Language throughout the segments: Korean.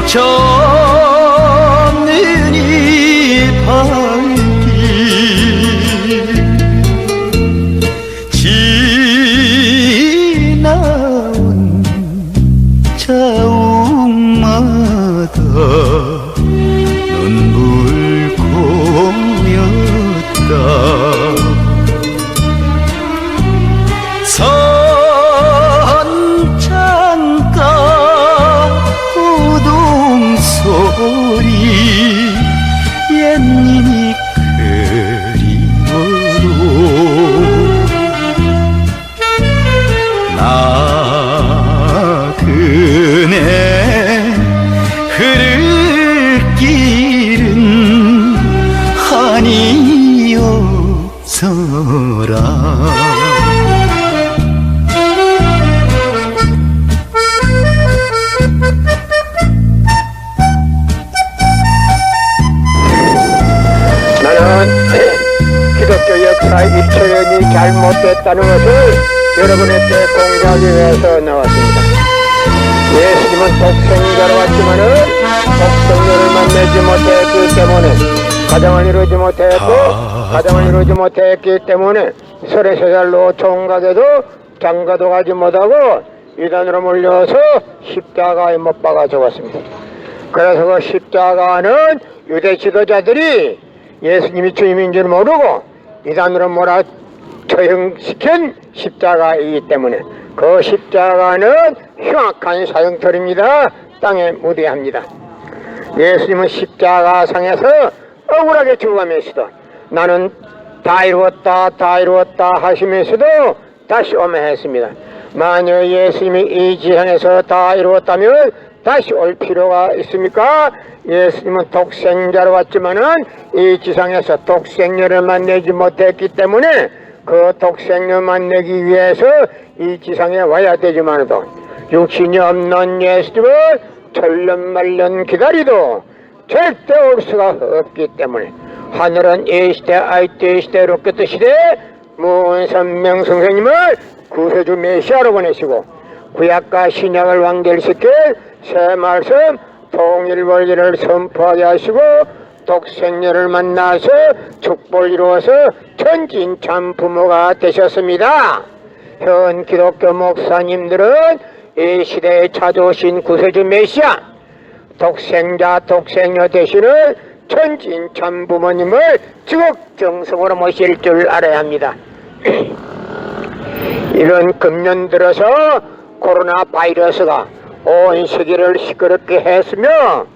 젖는 이 발길 지나온 자욱마다 눈물 고였다. 선창가 우동소리 옛님이 그리워도 나그네 흐를 길은 한이 없어라. 기독교 역사 1초년이 잘못됐다는 것을 여러분에게 공개하기 위해서 나왔습니다. 예수님은 독생자로 왔지만은 독생자를 만나지 못했기 때문에 가정을 이루지 못했기 때문에 33살로 총각에도 장가도 가지 못하고 이단으로 몰려서 십자가에 못 박아 죽었습니다. 그래서 그 십자가는 유대 지도자들이 예수님이 주님인 줄 모르고 이단으로 몰아 처형시킨 십자가이기 때문에 그 십자가는 흉악한 사형털입니다. 땅에 묻어야 예수님은 십자가상에서 억울하게 죽어가면서도 나는 다 이루었다 하시면서도 다시 오면 했습니다. 만약 예수님이 이 지상에서 다 이루었다면 다시 올 필요가 있습니까? 예수님은 독생자로 왔지만은 이 지상에서 독생녀를 만나지 못했기 때문에 그 독생녀 만나기 위해서 이 지상에 와야 되지만도 육신이 없는 예수님을 천년만년 기다리도 절대 올 수가 없기 때문에 하늘은 이 시대 아이때 시대 롯게트 시대 문선명 선생님을 구세주 메시아로 보내시고 구약과 신약을 완결시킬 새 말씀 통일원리를 선포하게 하시고 독생녀를 만나서 축복을 이루어서 천진참 부모가 되셨습니다. 현 기독교 목사님들은 이 시대에 찾아오신 구세주 메시아 독생자 독생녀 되시는 천진참 부모님을 지극정성으로 모실 줄 알아야 합니다. 이런 금년 들어서 코로나 바이러스가 온 세계를 시끄럽게 했으며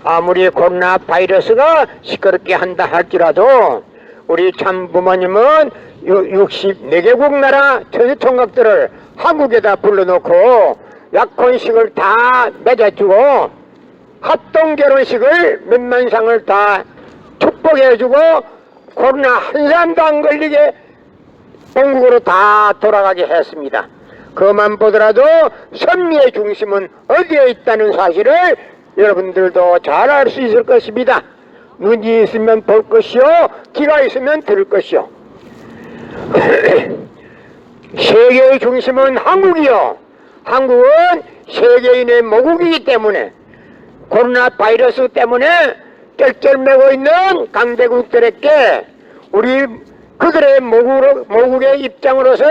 아무리 코로나 바이러스가 시끄럽게 한다 할지라도 우리 참부모님은 64개국 나라 천주총각들을 한국에다 불러놓고 약혼식을 다 맺어주고 합동결혼식을 몇만상을 다 축복해주고 코로나 한 사람도 안 걸리게 본국으로 다 돌아가게 했습니다. 그만 보더라도 선미의 중심은 어디에 있다는 사실을 여러분들도 잘 알 수 있을 것입니다. 눈이 있으면 볼 것이요 귀가 있으면 들을 것이요. 세계의 중심은 한국이요. 한국은 세계인의 모국이기 때문에 코로나 바이러스 때문에 쩔쩔매고 있는 강대국들에게 우리 그들의 모국의 입장으로서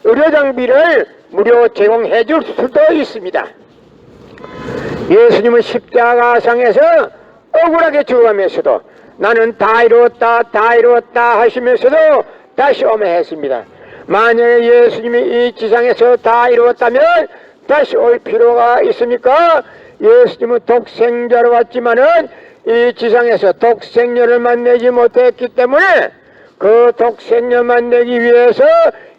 의료장비를 무료 제공해 줄 수도 있습니다. 예수님은 십자가상에서 억울하게 죽어가면서도 나는 다 이루었다 하시면서도 다시 오면 했습니다. 만약에 예수님이 이 지상에서 다 이루었다면 다시 올 필요가 있습니까? 예수님은 독생자로 왔지만은 이 지상에서 독생녀를 만나지 못했기 때문에 그 독생녀 만나기 위해서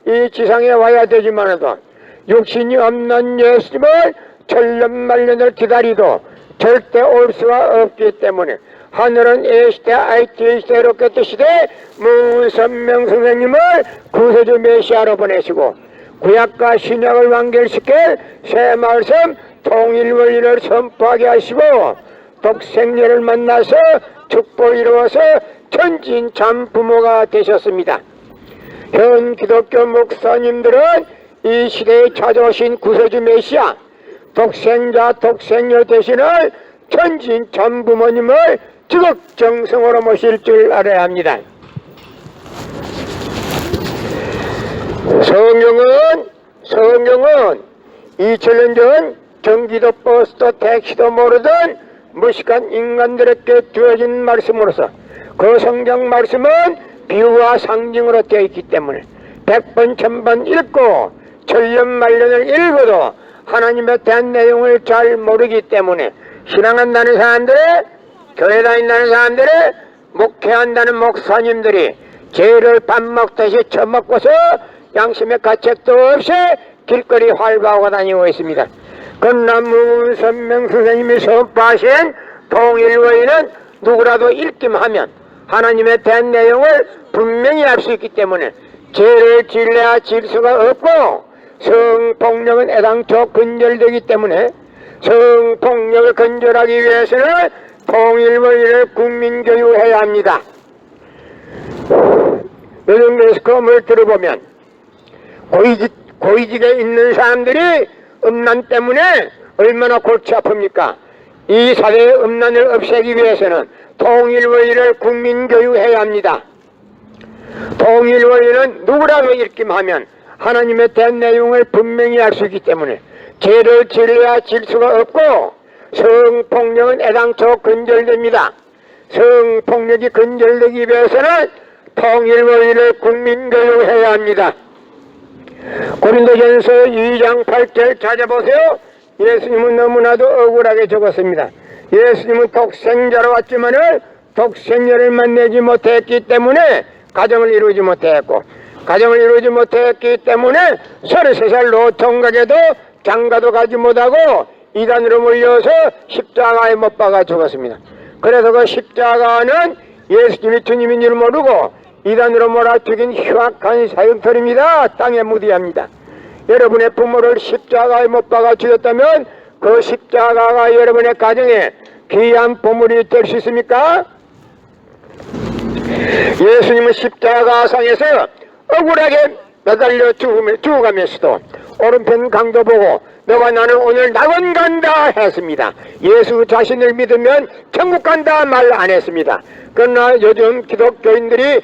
이 지상에 와야 되지만도 육신이 없는 예수님을 천년만년을 기다리도 절대 올 수가 없기 때문에 하늘은 A시대 IT시대 로켓 시대 문선명 선생님을 구세주 메시아로 보내시고 구약과 신약을 완결시킬 새 말씀 통일원리를 선포하게 하시고 독생녀를 만나서 축복을 이루어서 천진참 부모가 되셨습니다. 현 기독교 목사님들은 이 시대에 찾아오신 구세주 메시아 독생자 독생녀 되시는 천지인 참 부모님을 지극정성으로 모실 줄 알아야 합니다. 성경은 2000년 전 경기도 버스도 택시도 모르던 무식한 인간들에게 주어진 말씀으로서 그 성경 말씀은 비유와 상징으로 되어 있기 때문에 100번 1000번 읽고 천년만년을 읽어도 하나님에 대한 내용을 잘 모르기 때문에 신앙한다는 사람들의, 교회 다닌다는 사람들의, 목회한다는 목사님들이 죄를 밥 먹듯이 처먹고서 양심의 가책도 없이 길거리 활보하고 다니고 있습니다. 그러나 문선명 선생님이 선포하신 통일원리는 누구라도 읽기만 하나님에 대한 내용을 분명히 알 수 있기 때문에 죄를 질래야 질 수가 없고, 성폭력은 애당초 근절되기 때문에 성폭력을 근절하기 위해서는 통일원리를 국민교육해야 합니다. 요즘 매스컴을 들어보면 고위직에 있는 사람들이 음란 때문에 얼마나 골치 아픕니까? 이 사회의 음란을 없애기 위해서는 통일원리를 국민교육해야 합니다. 통일원리는 누구라도 읽기만 하면 하나님에 대한 내용을 분명히 알 수 있기 때문에 죄를 질러야 질 수가 없고, 성폭력은 애당초 근절됩니다. 성폭력이 근절되기 위해서는 통일원리를 국민교육해야 합니다. 고린도전서 2장 8절 찾아보세요. 예수님은 너무나도 억울하게 적었습니다. 예수님은 독생자로 왔지만은 독생자를 만나지 못했기 때문에 가정을 이루지 못했고, 가정을 이루지 못했기 때문에 33살 노총각에도 장가도 가지 못하고 이단으로 몰려서 십자가에 못 박아 죽었습니다. 그래서 그 십자가는 예수님이 주님인 줄 모르고 이단으로 몰아 죽인 흉악한 사형털입니다. 땅에 묻어야 합니다. 여러분의 부모를 십자가에 못 박아 죽였다면 그 십자가가 여러분의 가정에 귀한 보물이 될 수 있습니까? 예수님은 십자가상에서 억울하게 매달려 죽어가면서도 오른편 강도 보고 너와 나는 오늘 낙원 간다 했습니다. 예수 자신을 믿으면 천국 간다 말 안 했습니다. 그러나 요즘 기독교인들이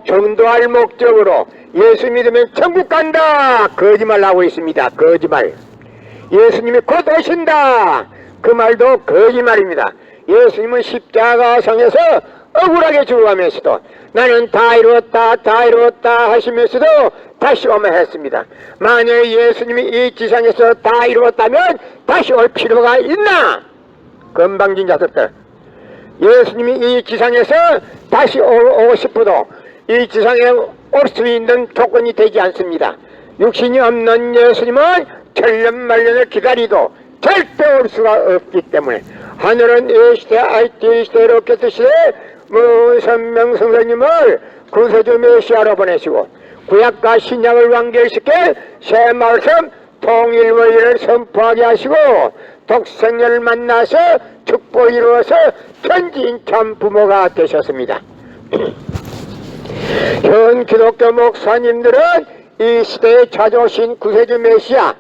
전도할 목적으로 예수 믿으면 천국 간다 거짓말하고 있습니다. 거짓말. 예수님이 곧 오신다 그 말도 거짓말입니다. 예수님은 십자가상에서 억울하게 죽어가면서도 나는 다 이루었다 다 이루었다 하시면서도 다시 오면 했습니다. 만약 예수님이 이 지상에서 다 이루었다면 다시 올 필요가 있나? 건방진 자들들, 예수님이 이 지상에서 다시 오고 싶어도 이 지상에 올 수 있는 조건이 되지 않습니다. 육신이 없는 예수님은 천년만년을 기다리도 절대 올 수가 없기 때문에 하늘은 이 시대 IT 시대 로켓 시대 문선명 선생님을 구세주 메시아로 보내시고 구약과 신약을 완결시켜 새 말씀 통일원리를 선포하게 하시고 독생녀를 만나서 축복을 이루어서 천지인 참 부모가 되셨습니다. 현 기독교 목사님들은 이 시대에 찾아오신 구세주 메시아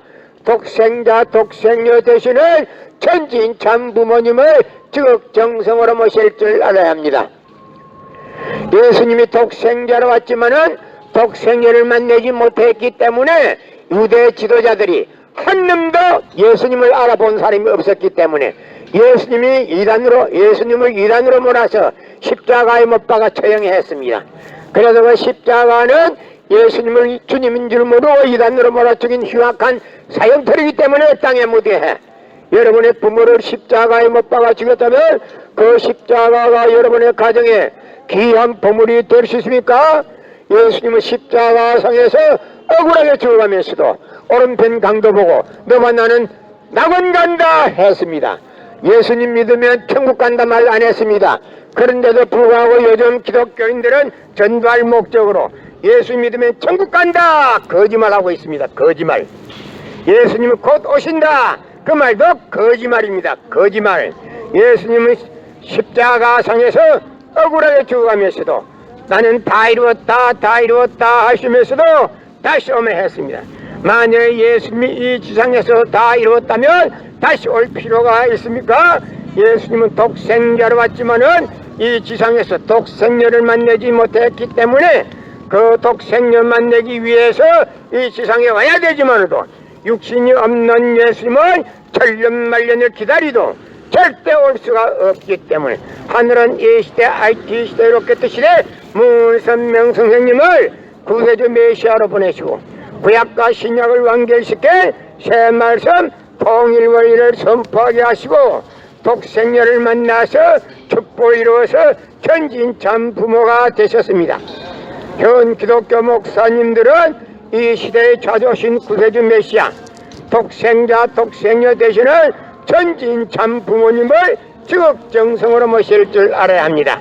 독생자 독생녀 되시는 천지인 참 부모님을 지극정성으로 모실 줄 알아야 합니다. 예수님이 독생자로 왔지만은 독생녀를 만나지 못했기 때문에 유대 지도자들이 한 놈도 예수님을 알아본 사람이 없었기 때문에 예수님을 이단으로 몰아서 십자가에 못 박아 처형했습니다. 그래서 그 십자가는 예수님을 주님인 줄 모르고 이단으로 몰아 죽인 흉악한 사형털이기 때문에 땅에 묻게 해. 여러분의 부모를 십자가에 못 박아 죽였다면 그 십자가가 여러분의 가정에 귀한 보물이 될 수 있습니까? 예수님은 십자가상에서 억울하게 죽어가면서도 오른편 강도 보고 너와 나는 낙원 간다 했습니다. 예수님 믿으면 천국 간다 말 안 했습니다. 그런데도 불구하고 요즘 기독교인들은 전도할 목적으로 예수 믿으면 천국 간다 거짓말하고 있습니다. 거짓말. 예수님은 곧 오신다 그 말도 거짓말입니다. 거짓말. 예수님은 십자가상에서 억울하게 죽어가면서도 나는 다 이루었다 하시면서도 다시 오면 했습니다. 만약 예수님이 이 지상에서 다 이루었다면 다시 올 필요가 있습니까? 예수님은 독생자로 왔지만은 이 지상에서 독생녀를 만나지 못했기 때문에 그 독생녀 만나기 위해서 이 지상에 와야 되지만도 육신이 없는 예수님은 천년만년을 기다리도 절대 올 수가 없기 때문에 하늘은 이 시대 IT 시대 이렇게 뜻이래 문선명 선생님을 구세주 메시아로 보내시고 구약과 신약을 완결시켜 새 말씀 통일원리를 선포하게 하시고 독생녀를 만나서 축복을 이루어서 천진참 부모가 되셨습니다. 현 기독교 목사님들은 이 시대에 찾아오신 구세주 메시아 독생자 독생녀 되시는 천진참 부모님을 지극정성으로 모실 줄 알아야 합니다.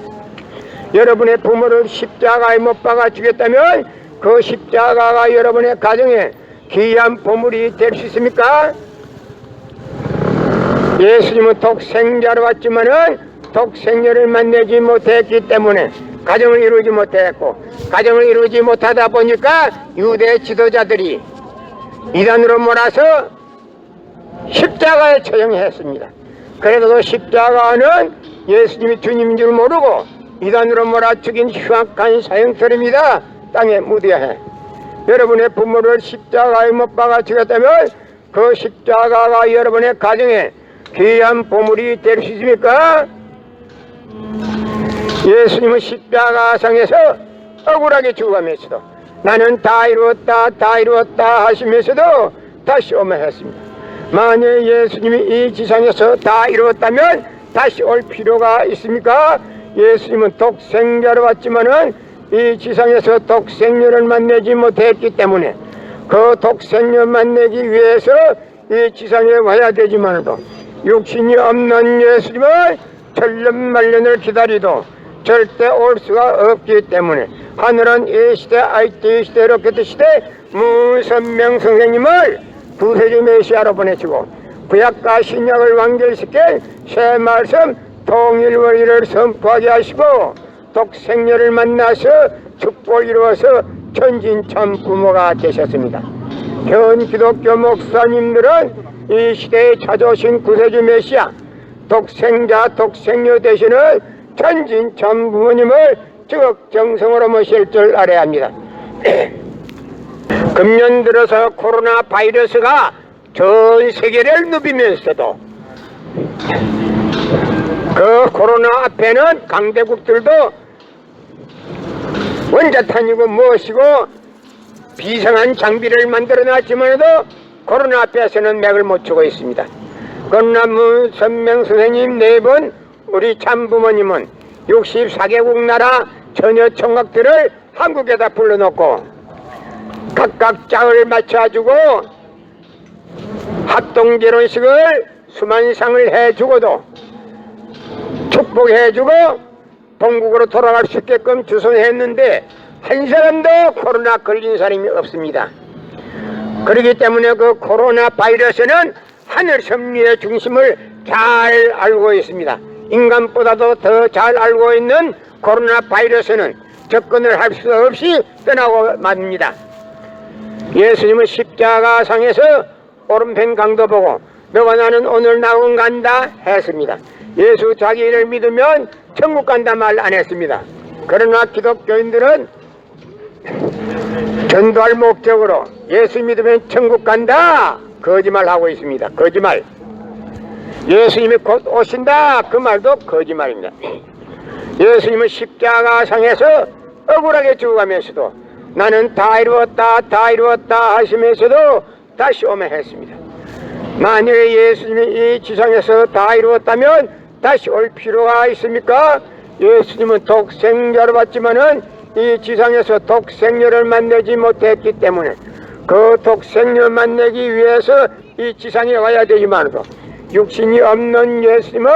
여러분의 부모를 십자가에 못 박아 주겠다면 그 십자가가 여러분의 가정에 귀한 보물이 될 수 있습니까? 예수님은 독생자로 왔지만은 독생녀를 만나지 못했기 때문에 가정을 이루지 못했고 가정을 이루지 못하다 보니까 유대 지도자들이 이단으로 몰아서 십자가에 처형했습니다. 그래도 십자가는 예수님이 주님인 줄 모르고 이단으로 몰아 죽인 흉악한 사형터입니다. 땅에 묻어야 해. 여러분의 부모를 십자가에 못 박아 죽였다면 그 십자가가 여러분의 가정에 귀한 보물이 될 수 있습니까? 예수님은 십자가상에서 억울하게 죽어가면서도 나는 다 이루었다 다 이루었다 하시면서도 다시 오면 했습니다. 만약 예수님이 이 지상에서 다 이루었다면 다시 올 필요가 있습니까? 예수님은 독생자로 왔지만은 이 지상에서 독생녀를 만나지 못했기 때문에 그 독생녀 만나기 위해서 이 지상에 와야 되지만도 육신이 없는 예수님을 천년만년을 기다리도 절대 올 수가 없기 때문에 하늘은 이 시대 IT 시대 로켓 시대 문선명 선생님을 구세주 메시아로 보내시고 구약과 신약을 완결시켜 새 말씀 통일원리를 선포하게 하시고 독생녀를 만나서 축복을 이루어서 천진참 부모가 되셨습니다. 현 기독교 목사님들은 이 시대에 찾아오신 구세주 메시아 독생자 독생녀 되시는 천진참 부모님을 지극정성으로 모실 줄 알아야 합니다. 금년 들어서 코로나 바이러스가 전 세계를 누비면서도 그 코로나 앞에는 강대국들도 원자탄이고 무엇이고 비상한 장비를 만들어 놨지만도 코로나 앞에서는 맥을 못 추고 있습니다. 그러나 문선명 선생님 네 분 우리 참부모님은 64개국 나라 전혀 총각들을 한국에다 불러놓고 각각 짝을 맞춰주고 합동결혼식을 수만상을 해주고도 축복해주고 본국으로 돌아갈 수 있게끔 주선했는데 한 사람도 코로나 걸린 사람이 없습니다. 그렇기 때문에 그 코로나 바이러스는 하늘 섭리의 중심을 잘 알고 있습니다. 인간보다도 더 잘 알고 있는 코로나 바이러스는 접근을 할 수 없이 떠나고 맙니다. 예수님은 십자가상에서 오른편 강도 보고 너와 나는 오늘 낙원 간다 했습니다. 예수 자기를 믿으면 천국 간다 말 안 했습니다. 그러나 기독교인들은 전도할 목적으로 예수 믿으면 천국 간다 거짓말하고 있습니다. 거짓말. 예수님이 곧 오신다 그 말도 거짓말입니다. 예수님은 십자가상에서 억울하게 죽어가면서도 나는 다 이루었다 다 이루었다 하시면서도 다시 오면 했습니다. 만약에 예수님이 이 지상에서 다 이루었다면 다시 올 필요가 있습니까? 예수님은 독생자로 왔지만은 이 지상에서 독생녀를 만나지 못했기 때문에 그 독생녀 만나기 위해서 이 지상에 와야 되지만도 육신이 없는 예수님은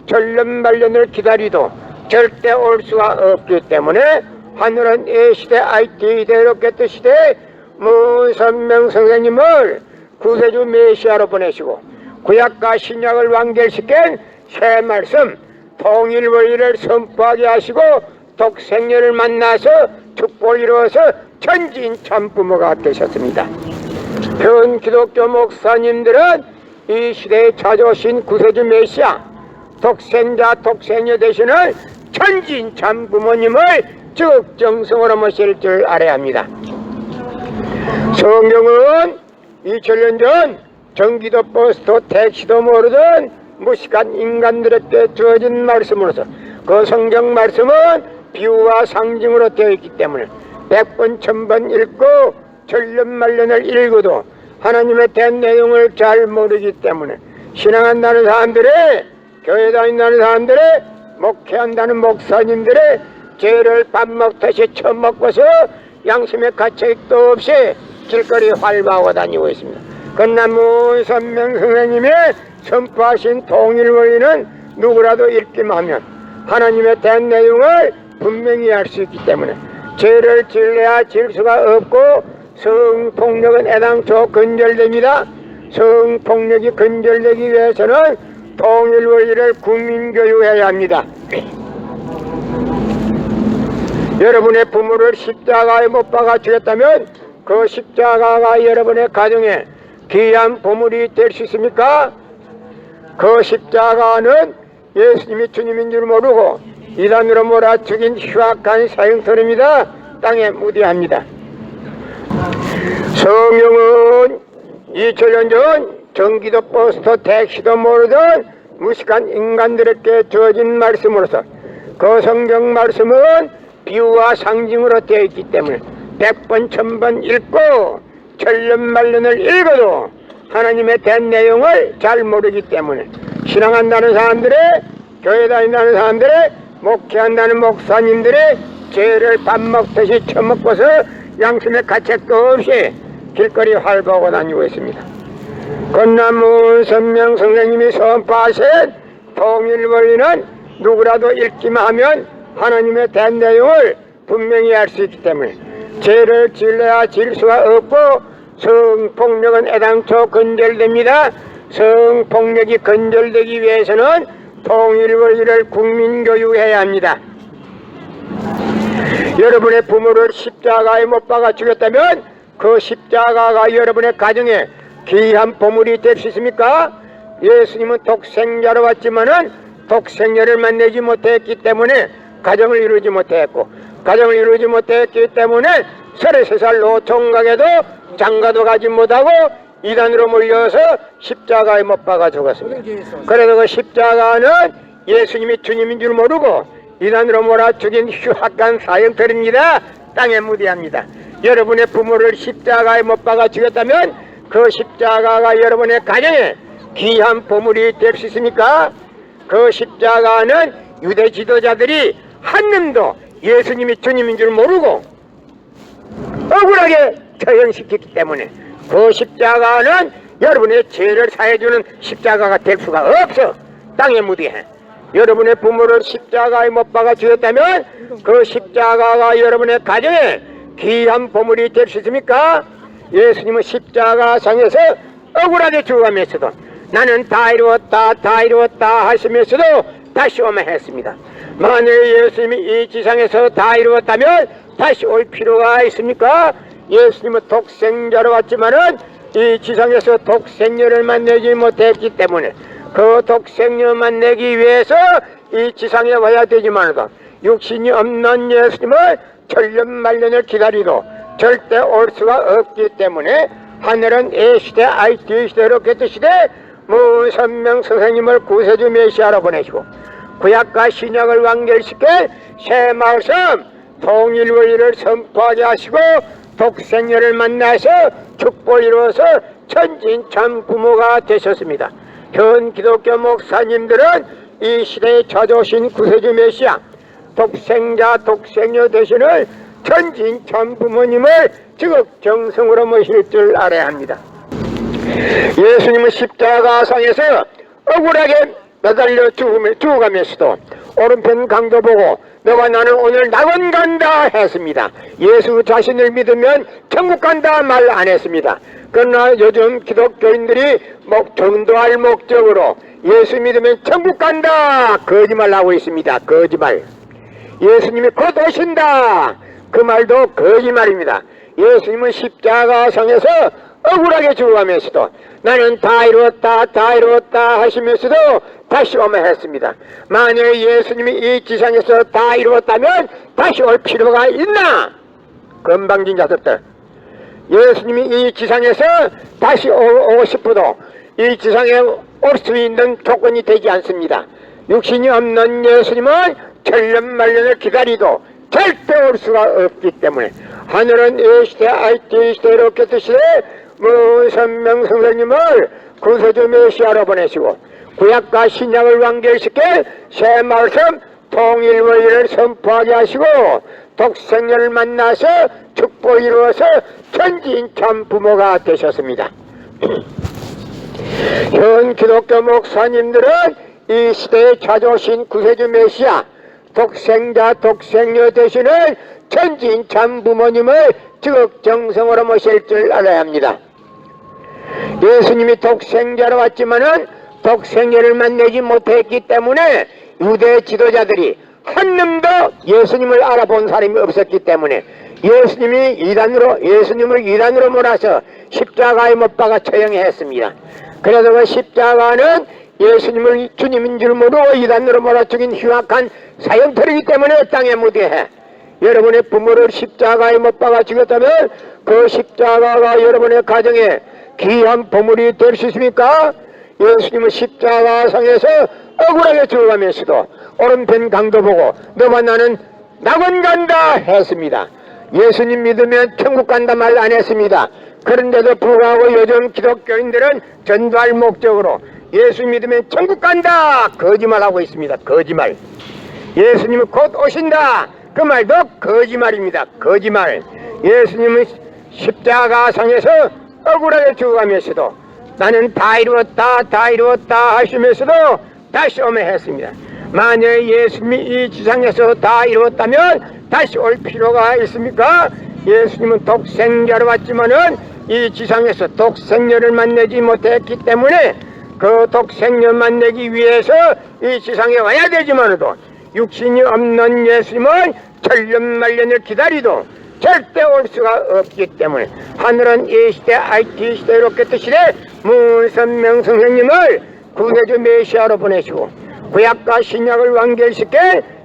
천년만년을 기다리도 절대 올 수가 없기 때문에 하늘은 이 시대 IT 대로켓 시대 문선명 선생님을 구세주 메시아로 보내시고 구약과 신약을 완결시킨 새 말씀 통일원리를 선포하게 하시고 독생녀를 만나서 축복을 이루어서 천진참 부모가 되셨습니다. 현 기독교 목사님들은 이 시대에 찾아오신 구세주 메시아 독생자 독생녀 되시는 천진 참 부모님을 적정성으로 모실 줄 알아야 합니다. 성경은 2000년 전 전기도 버스도 택시도 모르던 무식한 인간들에게 주어진 말씀으로서 그 성경 말씀은 비유와 상징으로 되어 있기 때문에 100번 1000번 읽고 천년만년을 읽어도 하나님에 대한 내용을 잘 모르기 때문에 신앙한다는 사람들의, 교회 다닌다는 사람들의, 목회한다는 목사님들의 죄를 밥 먹듯이 처먹고서 양심의 가책도 없이 길거리 활보하고 다니고 있습니다. 그러나 문선명 선생님의 선포하신 통일원리는 누구라도 읽기만 하면 하나님에 대한 내용을 분명히 알 수 있기 때문에 죄를 질래야 질 수가 없고 성폭력은 애당초 근절됩니다. 성폭력이 근절되기 위해서는 통일원리를 국민교육해야 합니다. 여러분의 부모를 십자가에 못 박아 죽였다면 그 십자가가 여러분의 가정에 귀한 보물이 될 수 있습니까? 그 십자가는 예수님이 주님인 줄 모르고 이단으로 몰아죽인 흉악한 사형터입니다. 땅에 무디합니다. 성령은 2000년 전 전기도 버스도 택시도 모르던 무식한 인간들에게 주어진 말씀으로서 그 성경 말씀은 비유와 상징으로 되어 있기 때문에 100번 1000번 읽고 천년만년을 읽어도 하나님에 대한 내용을 잘 모르기 때문에 신앙한다는 사람들의, 교회 다닌다는 사람들의, 목회한다는 목사님들의 죄를 밥 먹듯이 처먹고서 양심의 가책도 없이 길거리 활보하고 다니고 있습니다. 건나무 선명 선생님이 선포하신 통일원리는 누구라도 읽기만 하면 하나님에 대한 내용을 분명히 알 수 있기 때문에 죄를 질래야 질 수가 없고 성폭력은 애당초 근절됩니다. 성폭력이 근절되기 위해서는 통일원리를 국민교육해야 합니다. 여러분의 부모를 십자가에 못 박아 죽였다면 그 십자가가 여러분의 가정에 귀한 보물이 될 수 있습니까? 예수님은 독생자로 왔지만은 독생녀를 만나지 못했기 때문에 가정을 이루지 못했고, 가정을 이루지 못했기 때문에 33살 노총각에도 장가도 가지 못하고 이단으로 몰려서 십자가에 못 박아 죽었습니다. 그래서 그 십자가는 예수님이 주님인 줄 모르고 이단으로 몰아 죽인 흉악한 사형터입니다. 땅에 무디합니다. 여러분의 부모를 십자가에 못 박아 죽였다면 그 십자가가 여러분의 가정에 귀한 보물이 될 수 있습니까? 그 십자가는 유대 지도자들이 한 놈도 예수님이 주님인 줄 모르고 억울하게 처형시켰기 때문에 그 십자가는 여러분의 죄를 사해주는 십자가가 될 수가 없어. 땅에 무디해. 여러분의 부모를 십자가에 못 박아 죽였다면 그 십자가가 여러분의 가정에 귀한 보물이 될 수 있습니까? 예수님은 십자가상에서 억울하게 죽어가면서도 나는 다 이루었다 다 이루었다 하시면서도 다시 오면 했습니다. 만일 예수님이 이 지상에서 다 이루었다면 다시 올 필요가 있습니까? 예수님은 독생자로 왔지만은 이 지상에서 독생녀를 만나지 못했기 때문에 그 독생녀 만나기 위해서 이 지상에 와야 되지만도 육신이 없는 예수님을 천년만년을 기다리도 절대 올 수가 없기 때문에 하늘은 A시대 IT 시대 로켓 시대 문선명 선생님을 구세주 메시아로 보내시고 구약과 신약을 완결시켜 새 말씀 통일원리를 선포하게 하시고 독생녀를 만나서 축복을 이루어서 천진참 부모가 되셨습니다. 현 기독교 목사님들은 이 시대에 찾아오신 구세주 메시아 독생자 독생녀 되시는 천진참 부모님을 지극정성으로 모실 줄 알아야 합니다. 예수님은 십자가상에서 억울하게 매달려 죽어가면서도 오른편 강도 보고 너와 나는 오늘 낙원 간다 했습니다. 예수 자신을 믿으면 천국 간다 말 안 했습니다. 그러나 요즘 기독교인들이 전도할 목적으로 예수 믿으면 천국 간다 거짓말하고 있습니다. 거짓말. 예수님이 곧 오신다 그 말도 거짓말입니다. 예수님은 십자가상에서 억울하게 죽어가면서도 나는 다 이루었다 다 이루었다 하시면서도 다시 오며 했습니다. 만약 예수님이 이 지상에서 다 이루었다면 다시 올 필요가 있나? 건방진 자들들, 예수님이 이 지상에서 다시 오고 싶어도 이 지상에 올 수 있는 조건이 되지 않습니다. 육신이 없는 예수님은 천년만년을 기다리도 절대 올 수가 없기 때문에 하늘은 이 시대 IT 시대 로켓 시대 무선명 선생님을 구세주 메시아로 보내시고 구약과 신약을 완결시켜 새 말씀 통일원리를 선포하게 하시고 독생녀를 만나서 축복을 이루어서 천지인참 부모가 되셨습니다. 현 기독교 목사님들은 이 시대에 찾아오신 구세주 메시아 독생자 독생녀 되시는 천지인참 부모님을 지극정성으로 모실 줄 알아야 합니다. 예수님이 독생자로 왔지만은 독생녀를 만나지 못했기 때문에 유대 지도자들이 한 놈도 예수님을 알아본 사람이 없었기 때문에 예수님을 이단으로 몰아서 십자가에 못 박아 처형했습니다. 그래서 그 십자가는 예수님을 주님인 줄 모르고 이단으로 몰아 죽인 흉악한 사형터이기 때문에 땅에 묻게 여러분의 부모를 십자가에 못 박아 죽였다면 그 십자가가 여러분의 가정에 귀한 보물이 될 수 있습니까? 예수님은 십자가상에서 억울하게 죽어가면서도 오른편 강도 보고 너와 나는 낙원 간다 했습니다. 예수님 믿으면 천국 간다 말 안 했습니다. 그런데도 불구하고 요즘 기독교인들은 전도할 목적으로 예수 믿으면 천국 간다 거짓말하고 있습니다. 거짓말. 예수님은 곧 오신다 그 말도 거짓말입니다. 거짓말. 예수님은 십자가상에서 억울하게 죽어가면서도 나는 다 이루었다 다 이루었다 하시면서도 다시 오며 했습니다. 만약 예수님이 이 지상에서 다 이루었다면 다시 올 필요가 있습니까? 예수님은 독생자로 왔지만은 이 지상에서 독생녀를 만나지 못했기 때문에 그 독생녀 만나기 위해서 이 지상에 와야 되지만도 육신이 없는 예수님은 천년만년을 기다리도 절대 올 수가 없기 때문에 하늘은 이 시대 IT 시대 로켓 시대 무선명 선생님을 구세주 메시아로 보내시고 구약과 신약을 완결시켜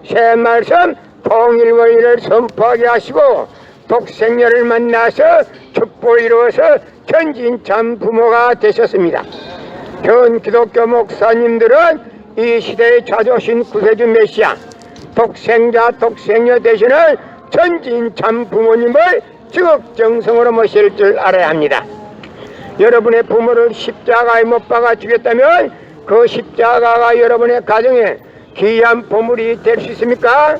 새 말씀 통일원리를 선포하게 하시고 독생녀를 만나서 축복을 이루어서 천지인참 부모가 되셨습니다. 현 기독교 목사님들은 이 시대에 찾아오신 구세주 메시아 독생자 독생녀 되시는 천지인참 부모님을 지극정성으로 모실 줄 알아야 합니다. 여러분의 부모를 십자가에 못 박아 죽였다면 그 십자가가 여러분의 가정에 귀한 보물이 될 수 있습니까?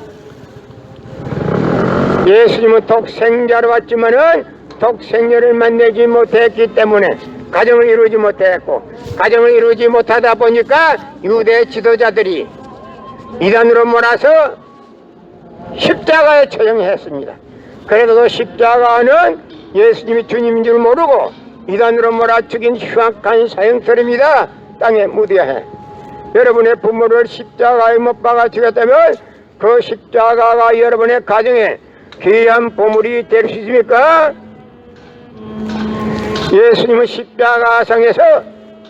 예수님은 독생자로 왔지만은 독생녀를 만나지 못했기 때문에 가정을 이루지 못했고 가정을 이루지 못하다 보니까 유대 지도자들이 이단으로 몰아서 십자가에 처형했습니다. 그래도 십자가는 예수님이 주님인 줄 모르고 이단으로 몰아 죽인 흉악한 사형터입니다. 땅에 묻어야 해. 여러분의 부모를 십자가에 못 박아 죽였다면 그 십자가가 여러분의 가정에 귀한 보물이 될 수 있습니까? 예수님은 십자가상에서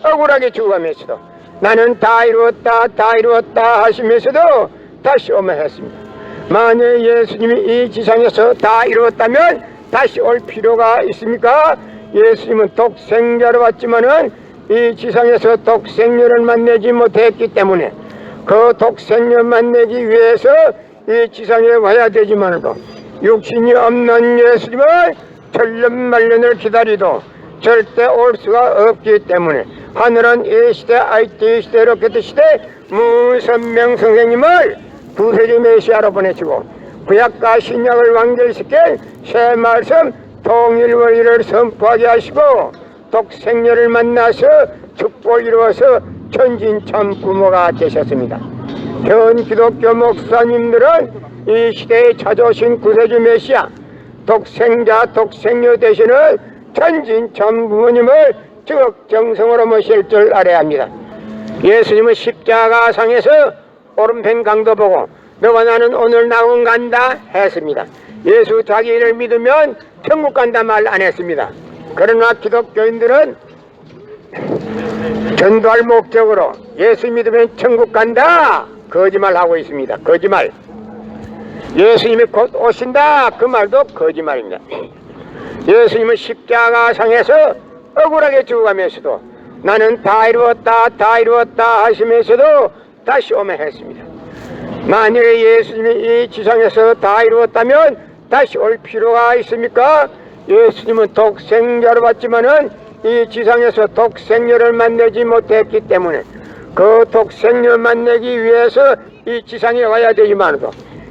억울하게 죽어가면서도 나는 다 이루었다 다 이루었다 하시면서도 다시 오며 했습니다. 만약 예수님이 이 지상에서 다 이루었다면 다시 올 필요가 있습니까? 예수님은 독생자로 왔지만은 이 지상에서 독생녀를 만나지 못했기 때문에 그 독생녀 만나기 위해서 이 지상에 와야 되지만도 육신이 없는 예수님은 천년만년을 기다리도 절대 올 수가 없기 때문에 하늘은 이 시대 IT 시대 로켓 시대 무선명 선생님을 구세주 메시아로 보내시고 구약과 신약을 완결시켜 새 말씀 통일원리를 선포하게 하시고 독생녀를 만나서 축복을 이루어서 천진참 부모가 되셨습니다. 현 기독교 목사님들은 이 시대에 찾아오신 구세주 메시아 독생자 독생녀 되시는 천진참 부모님을 지극정성으로 모실 줄 알아야 합니다. 예수님은 십자가상에서 오른편 강도 보고 너와 나는 오늘 낙원 간다 했습니다. 예수 자기 일을 믿으면 천국 간다 말 안 했습니다. 그러나 기독교인들은 전도할 목적으로 예수 믿으면 천국 간다 거짓말하고 있습니다. 거짓말. 예수님이 곧 오신다 그 말도 거짓말입니다. 예수님은 십자가상에서 억울하게 죽어가면서도 나는 다 이루었다 다 이루었다 하시면서도 다시 오면 했습니다. 만일에 예수님이 이 지상에서 다 이루었다면 다시 올 필요가 있습니까? 예수님은 독생자로 왔지만은 이 지상에서 독생녀를 만나지 못했기 때문에 그 독생녀를 만나기 위해서 이 지상에 와야 되지만도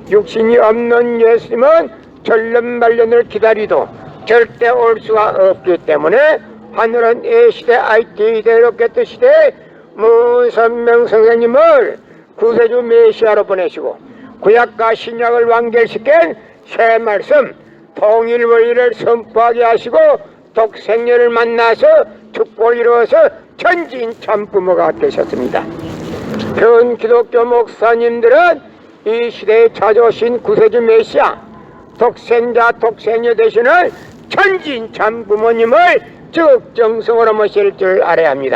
육신이 없는 예수님은 천년만년을 기다리도 절대 올 수가 없기 때문에 하늘은 이 시대 IT 대로켓 시대에 문선명 선생님을 구세주 메시아로 보내시고 구약과 신약을 완결시킨 새 말씀 통일 원리를 선포하게 하시고 독생녀를 만나서 축복을 이루어서 천지인 참부모가 되셨습니다. 현 기독교 목사님들은 이 시대에 찾아오신 구세주 메시아 독생자 독생녀 되시는 천지인 참부모님을 적정성으로 모실 줄 알아야 합니다.